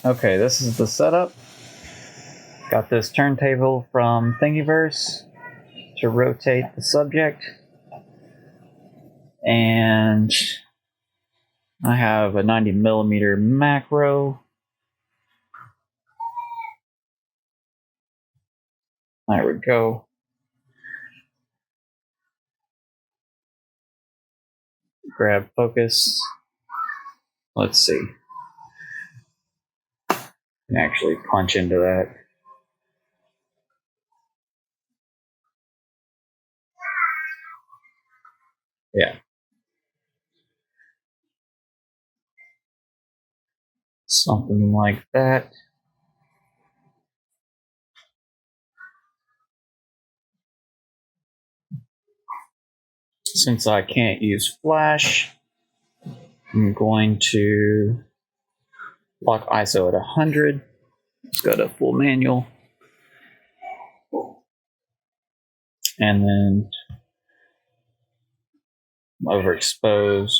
Okay, this is the setup. Got this turntable from Thingiverse to rotate the subject. And I have a 90mm macro. There we go. Grab focus. Let's see. I can actually punch into that. Yeah. Something like that. Since I can't use flash, I'm going to lock ISO at 100. Let's go to full manual. And then overexposed.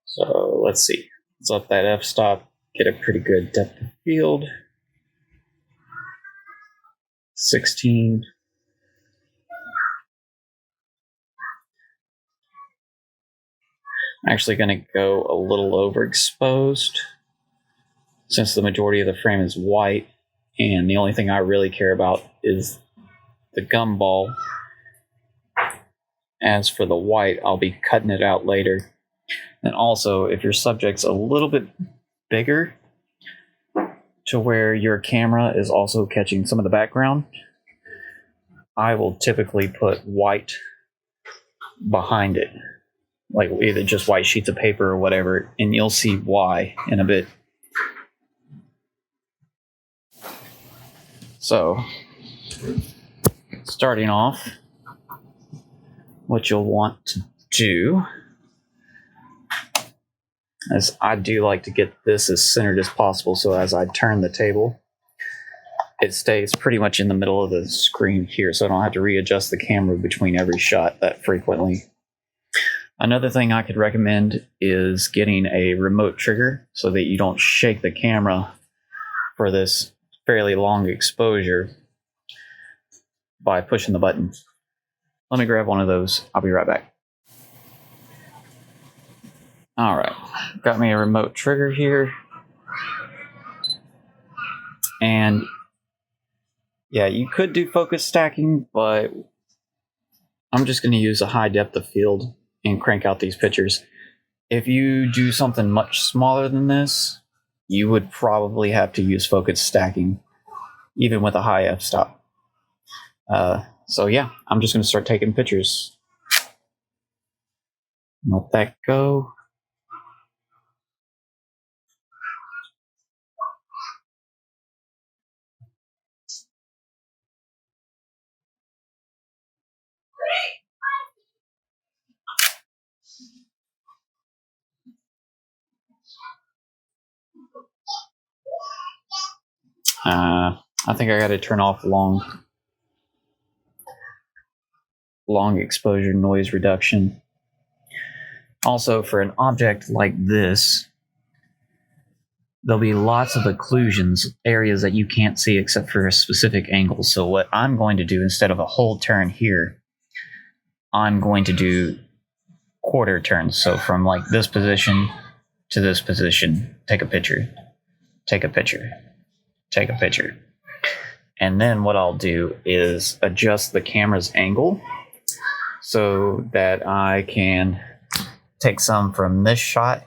So let's see. Let's up that f-stop, get a pretty good depth of field. 16. I'm actually going to go a little overexposed since the majority of the frame is white, and the only thing I really care about is the gumball. As for the white, I'll be cutting it out later. And also, if your subject's a little bit bigger to where your camera is also catching some of the background, I will typically put white behind it, like either just white sheets of paper or whatever, and you'll see why in a bit. So, starting off, what you'll want to do is I do like to get this as centered as possible, so as I turn the table, it stays pretty much in the middle of the screen here, so I don't have to readjust the camera between every shot that frequently. Another thing I could recommend is getting a remote trigger so that you don't shake the camera for this fairly long exposure by pushing the button. Let me grab one of those. I'll be right back. All right, got me a remote trigger here. And yeah, you could do focus stacking, but I'm just going to use a high depth of field and crank out these pictures. If you do something much smaller than this, you would probably have to use focus stacking, even with a high f-stop. So yeah, I'm just going to start taking pictures. Let that go. I think I got to turn off long exposure noise reduction. Also, for an object like this, there'll be lots of occlusions, areas that you can't see except for a specific angle. So what I'm going to do, instead of a whole turn here, I'm going to do quarter turns. So from like this position to this position, take a picture, take a picture, take a picture. And then what I'll do is adjust the camera's angle so that I can take some from this shot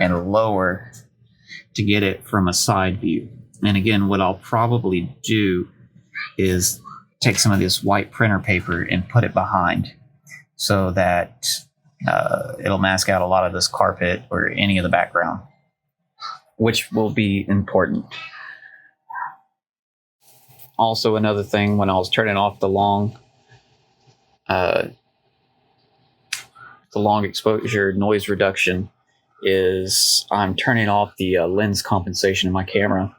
and lower to get it from a side view. And again, what I'll probably do is take some of this white printer paper and put it behind so that it'll mask out a lot of this carpet or any of the background, which will be important. Also, another thing, when I was turning off the long exposure noise reduction, is I'm turning off the lens compensation in my camera.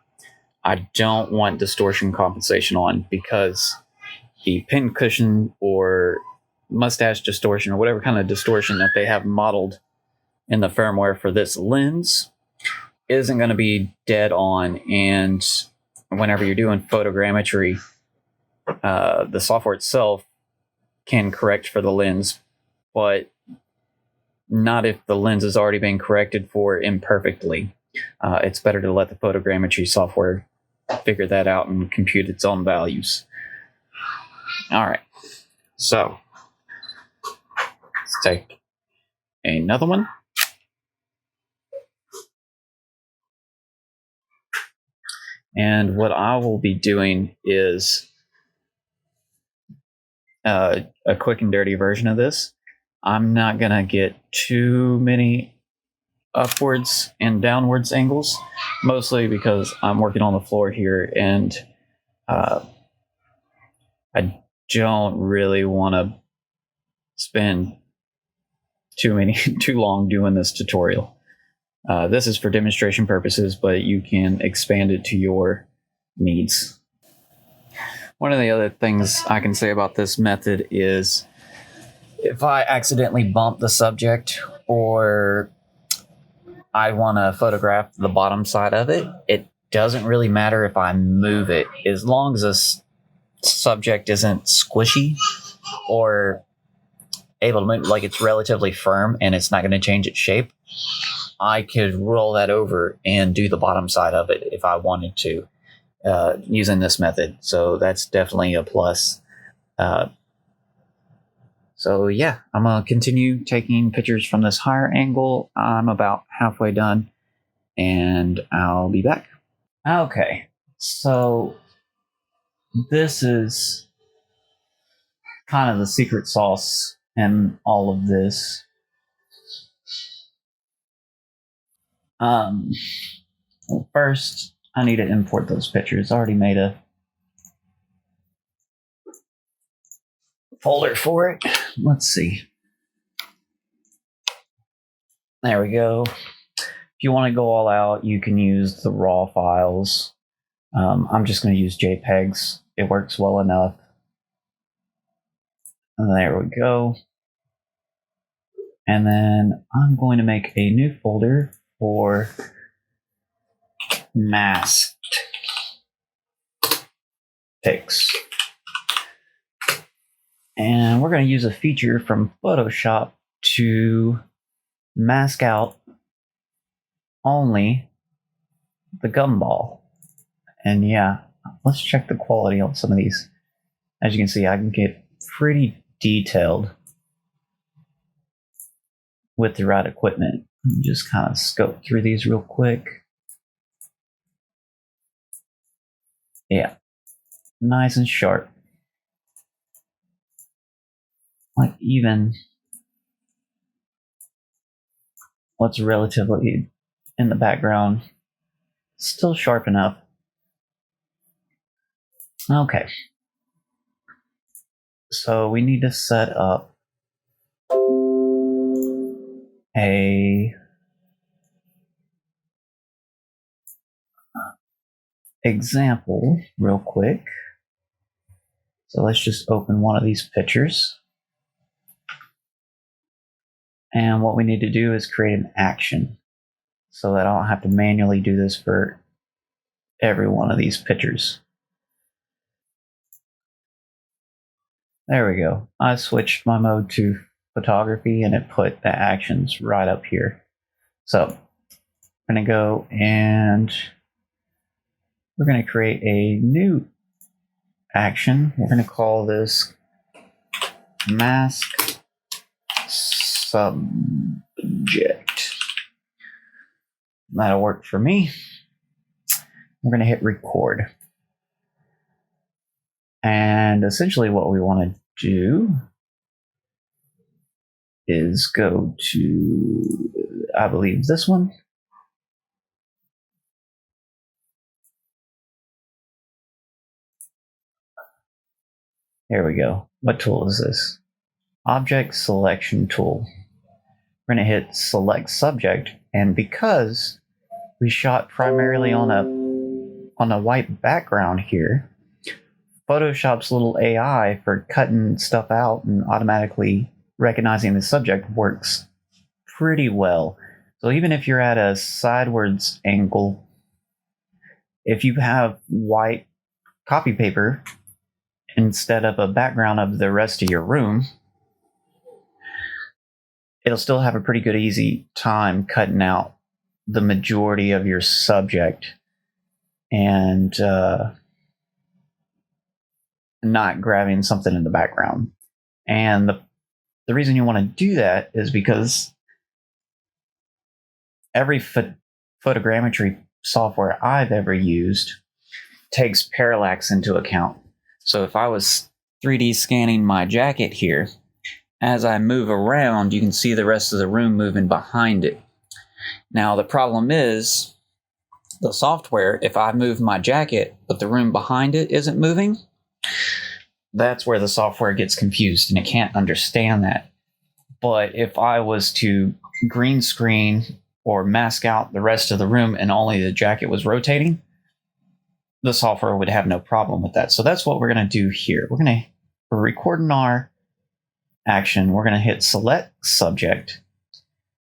I don't want distortion compensation on, because the pin cushion or mustache distortion or whatever kind of distortion that they have modeled in the firmware for this lens isn't going to be dead on, and whenever you're doing photogrammetry, the software itself can correct for the lens, but not if the lens has already been corrected for imperfectly. It's better to let the photogrammetry software figure that out and compute its own values. All right, so let's take another one. And what I will be doing is a quick and dirty version of this. I'm not going to get too many upwards and downwards angles, mostly because I'm working on the floor here, and I don't really want to spend too long doing this tutorial. This is for demonstration purposes, but you can expand it to your needs. One of the other things I can say about this method is if I accidentally bump the subject, or I want to photograph the bottom side of it, it doesn't really matter if I move it, as long as this subject isn't squishy or able to move, like it's relatively firm and it's not going to change its shape. I could roll that over and do the bottom side of it if I wanted to, using this method. So that's definitely a plus. So yeah, I'm going to continue taking pictures from this higher angle. I'm about halfway done, and I'll be back. Okay, so this is kind of the secret sauce in all of this. Well, first, I need to import those pictures. I already made a folder for it. Let's see. There we go. If you want to go all out, you can use the raw files. I'm just going to use JPEGs. It works well enough. And there we go. And then I'm going to make a new folder for masked pics. And we're going to use a feature from Photoshop to mask out only the gumball. And yeah, let's check the quality on some of these. As you can see, I can get pretty detailed with the right equipment. Just kind of scope through these real quick. Yeah, nice and sharp. Like even what's relatively in the background, still sharp enough. Okay. So we need to set up a example real quick. So let's just open one of these pictures. And what we need to do is create an action so that I don't have to manually do this for every one of these pictures. There we go. I switched my mode to photography and it put the actions right up here. So I'm going to go and we're going to create a new action. We're going to call this mask subject. That'll work for me. We're going to hit record. And essentially what we want to do is go to, I believe, this one. Here we go. What tool is this? Object selection tool. We're going to hit select subject, and because we shot primarily on a white background here, Photoshop's little AI for cutting stuff out and automatically recognizing the subject works pretty well. So even if you're at a sidewards angle, if you have white copy paper instead of a background of the rest of your room, it'll still have a pretty good easy time cutting out the majority of your subject and not grabbing something in the background. And the reason you want to do that is because every photogrammetry software I've ever used takes parallax into account. So if I was 3D scanning my jacket here, as I move around, you can see the rest of the room moving behind it. Now, the problem is the software, if I move my jacket, but the room behind it isn't moving, that's where the software gets confused and it can't understand that. But if I was to green screen or mask out the rest of the room and only the jacket was rotating, the software would have no problem with that. So that's what we're going to do here. We're recording our action. We're going to hit select subject.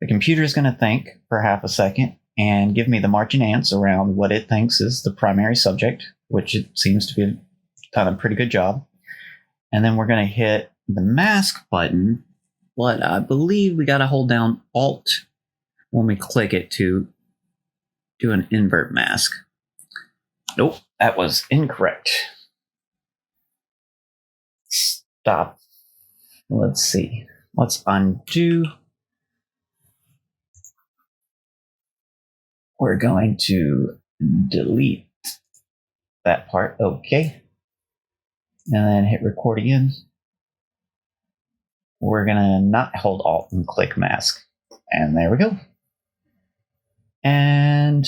The computer is going to think for half a second and give me the marching ants around what it thinks is the primary subject, which it seems to be done a pretty good job. And then we're going to hit the mask button, but I believe we got to hold down Alt when we click it to do an invert mask. Nope, that was incorrect. Stop. Let's see. Let's undo. We're going to delete that part. Okay. And then hit record again. We're going to not hold Alt and click mask. And there we go. And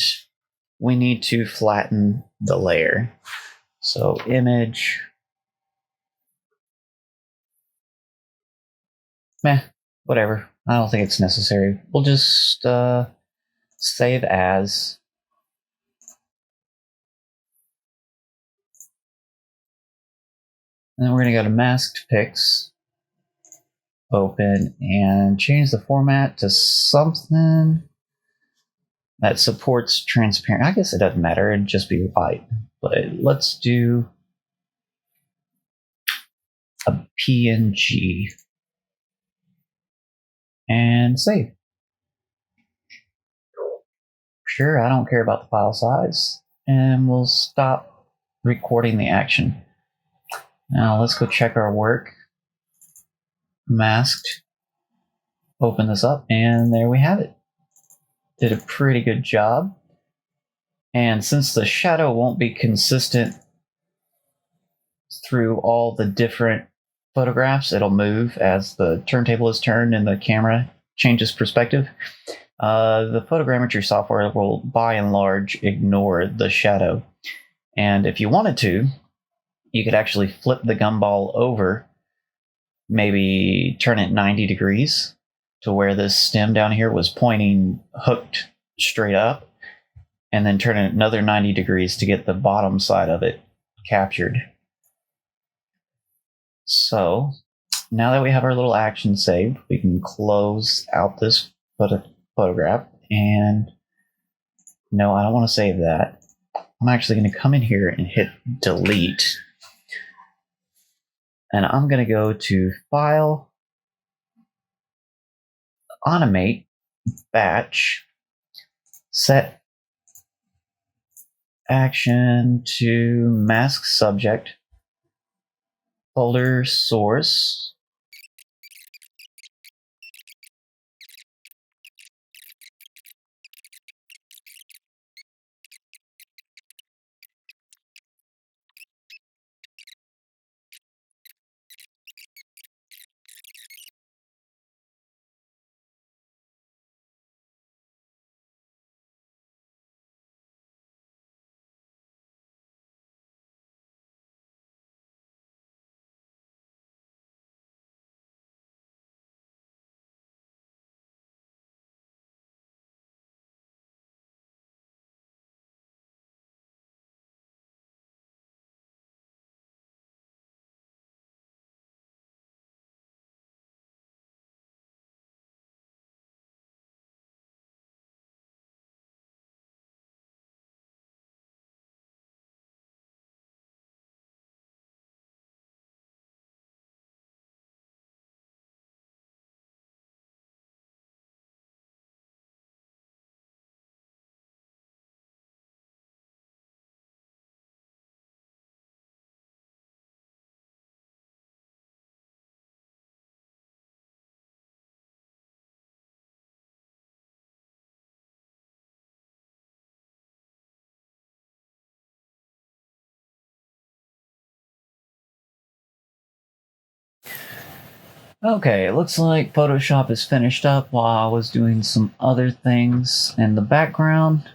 we need to flatten the layer. So image. Whatever. I don't think it's necessary. We'll just save as. And then we're going to go to masked pics, open, and change the format to something that supports transparent. I guess it doesn't matter, it'd just be white. But let's do a PNG and save. Sure, I don't care about the file size. And we'll stop recording the action. Now let's go check our work. Masked. Open this up, and there we have it. Did a pretty good job. And since the shadow won't be consistent through all the different photographs, it'll move as the turntable is turned and the camera changes perspective. The photogrammetry software will, by and large, ignore the shadow. And if you wanted to, you could actually flip the gumball over, maybe turn it 90 degrees to where this stem down here was pointing hooked straight up, and then turn it another 90 degrees to get the bottom side of it captured. So now that we have our little action saved, we can close out this photograph. And no, I don't want to save that. I'm actually going to come in here and hit delete. And I'm going to go to File, Animate, Batch, Set Action to Mask Subject, Folder Source. Okay, it looks like Photoshop is finished up while I was doing some other things in the background.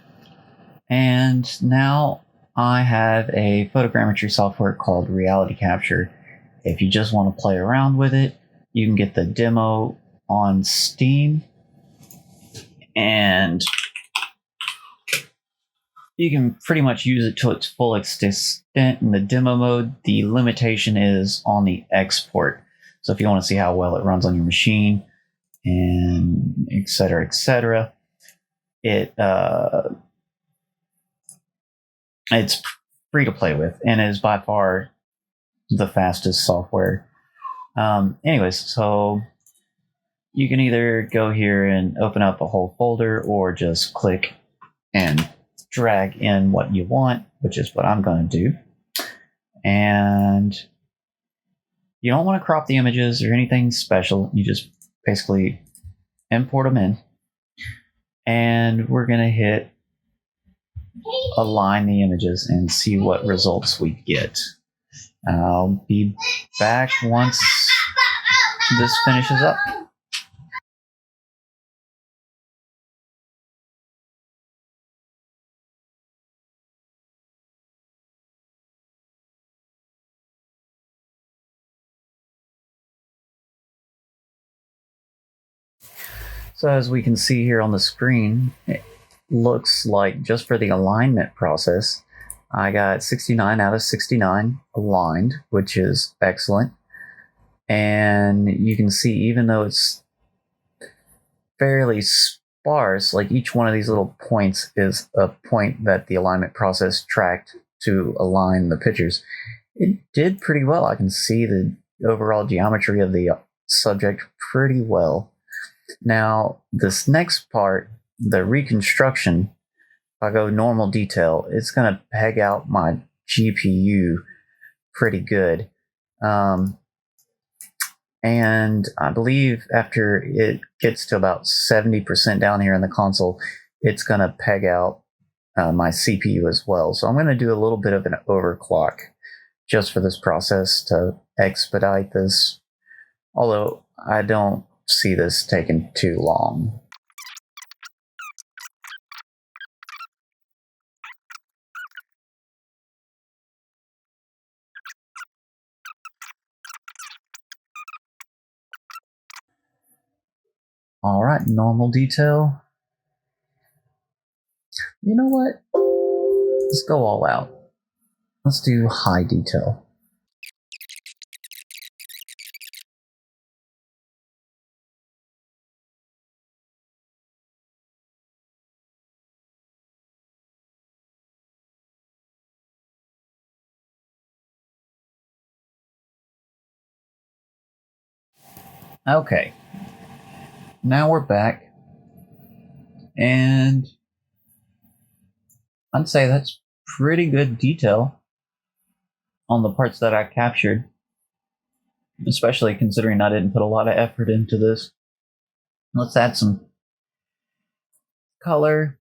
And now I have a photogrammetry software called Reality Capture. If you just want to play around with it, you can get the demo on Steam. And you can pretty much use it to its full extent in the demo mode. The limitation is on the export. So if you want to see how well it runs on your machine, and etc., it's free to play with and is by far the fastest software. Anyways, so you can either go here and open up a whole folder or just click and drag in what you want, which is what I'm going to do. And you don't want to crop the images or anything special. You just basically import them in. And we're going to hit align the images and see what results we get. I'll be back once this finishes up. So as we can see here on the screen, it looks like just for the alignment process, I got 69 out of 69 aligned, which is excellent. And you can see, even though it's fairly sparse, like each one of these little points is a point that the alignment process tracked to align the pictures. It did pretty well. I can see the overall geometry of the subject pretty well. Now, this next part, the reconstruction, if I go normal detail, it's going to peg out my GPU pretty good. And I believe after it gets to about 70% down here in the console, it's going to peg out my CPU as well. So I'm going to do a little bit of an overclock just for this process to expedite this, although I don't see this taking too long. All right, normal detail. You know what? Let's go all out. Let's do high detail. Okay, now we're back, and I'd say that's pretty good detail on the parts that I captured, especially considering I didn't put a lot of effort into this. Let's add some color.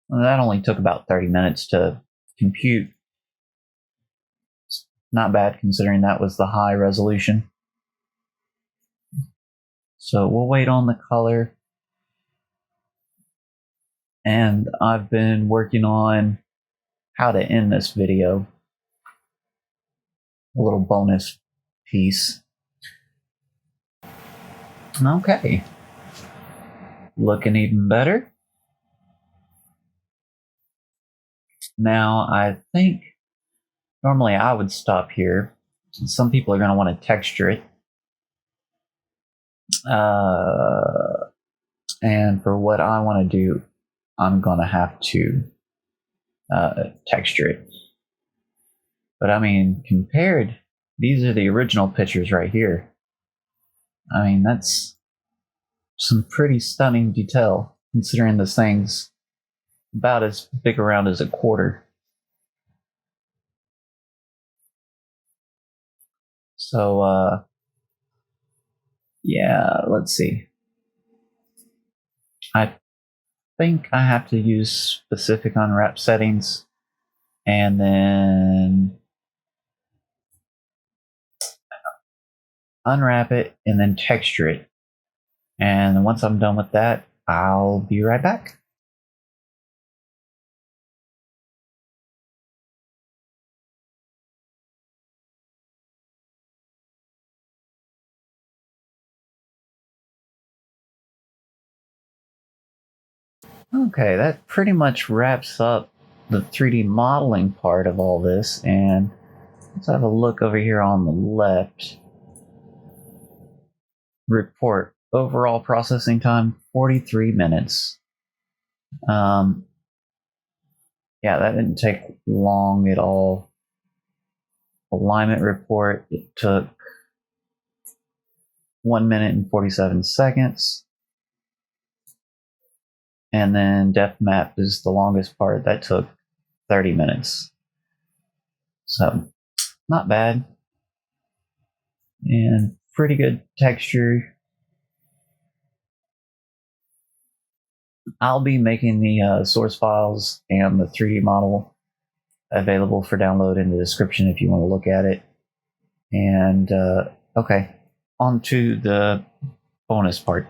Well, that only took about 30 minutes to compute. It's not bad considering that was the high resolution. So we'll wait on the color. And I've been working on how to end this video. A little bonus piece. Okay. Looking even better. Now, I think normally I would stop here. Some people are going to want to texture it. And for what I want to do, I'm going to have to texture it. But I mean, compared, these are the original pictures right here. I mean, that's some pretty stunning detail, considering this thing's about as big around as a quarter. So, yeah, let's see. I think I have to use specific unwrap settings, and then unwrap it, and then texture it. And once I'm done with that, I'll be right back. Okay, that pretty much wraps up the 3D modeling part of all this. And let's have a look over here on the left. Report. Overall processing time, 43 minutes. Yeah, that didn't take long at all. Alignment report, it took 1 minute and 47 seconds. And then depth map is the longest part. That took 30 minutes. So, not bad. And pretty good texture. I'll be making the source files and the 3D model available for download in the description if you want to look at it. And okay, on to the bonus part.